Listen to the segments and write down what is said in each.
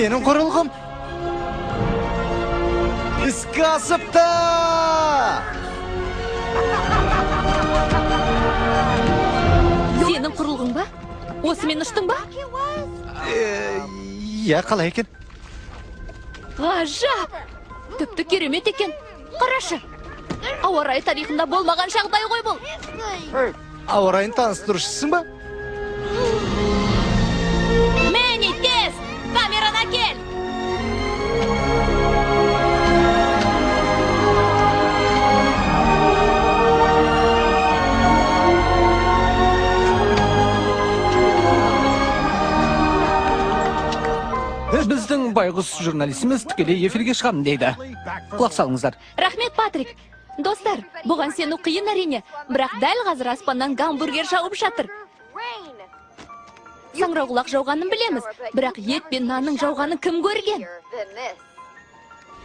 Менің құрылғым іске асыпты! Сенің құрылғың ба? Осымен ұштың ба? Иә, қалай екен? Ғажап! Тіпті керемет екен. Қарашы. Ауа райы тарихында болмаған жағдай ғой бұл. Ауа райын таныстырушысың ба? Мені, тез! Камераны кел! Біздің байғұс журналистіміз тікелей эфирге шығамын дейді. Құлақ салыңыздар. Рахмет, Патрик. Достар, бұған сену қиын әрине, бірақ дәл қазір аспаннан гамбургер жауып жатыр. Саңырауқұлақ жауғанын білеміз, бірақ ет пен нанның жауғанын кім көрген?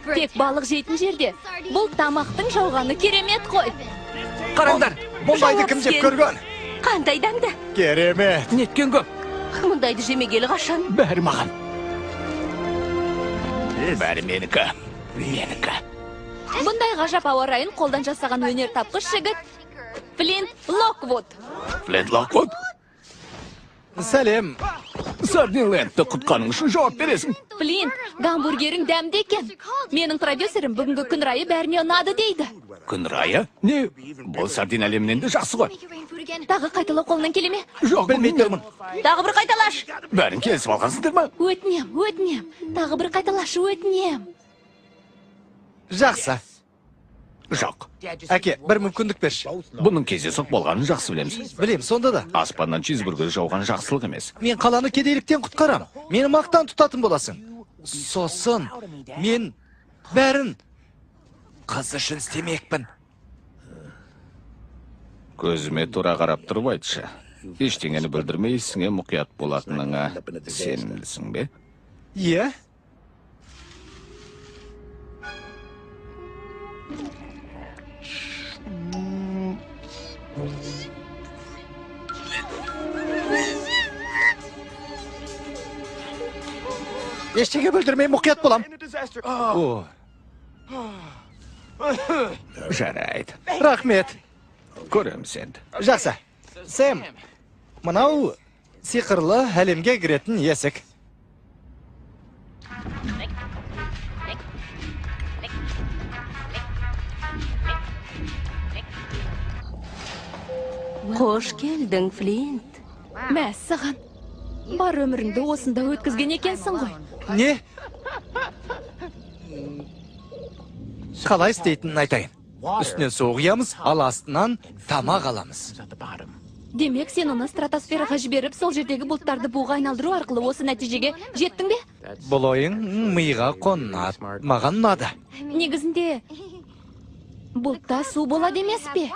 Тек балық жейтін жерде. Бұл тамақтың жауғаны керемет қой. Қараңдар, Мұндайды кім жеп көрген? Қандай дәмді? Керемет! неткен көп. Мұндайды жемегелі қашан? Бәрі маған. Бәрі менікі. Менікі. Бұндай ғажап ауа райын қолдан жасаған өнер тапқыш жігіт Флинт Локвуд. Флинт Локвуд. Сәлем! Сардинлендті құтқаның үшін жауап бересің. Флинт, гамбургерің дәмді екен. Менің продюсерім бүгінгі күн райы бәріне ұнады дейді. Күн райы? Не? Бұл сардин әлемінен де жақсы ғой. Тағы қайталау қолынан келе ме? Жоқ, Білмеймін. Тағы бір қайталаш. Бәрін келісіп алғансыңдар ма? Өтінем. Тағы бір қайталашы, өтінем. Жақсы. Жоқ. Әке, бір мүмкіндік берші. Бұның кездейсоқ болғанын жақсы білеміз. Білем, сонда да. Аспаннан чизбургер жауған жақсылық емес. Мен қаланы кедейліктен құтқарам. Мені мақтан тұтатын боласың. Сосын, мен бәрін қыз үшін істемекпін. Көзіме тура қарап тұрып айтшы. Ештеңені білдірмей ісіңе мұқият болатыныңа сенімдісің бе? Иә? Ештеңе білдірмей мұқият болам. О, Жарайды. рахмет. Көреміз енді. Жақсы. Сэм, мынау сиқырлы әлемге кіретін есік. Қош келдің, Флинт. Мәссаған. Бар өміріңді осында өткізген екенсің ғой. Не? Қалай істейтінін айтайын. Үстінен соғиямыз, ал астынан тамақ аламыз. Демек, сен оны стратосфераға жіберіп, сол жердегі бұлттарды буға айналдыру арқылы осы нәтижеге жеттің бе? Бұл ойың миға қонады. Маған ұнады. Негізінде бұлтта су болады емес пе?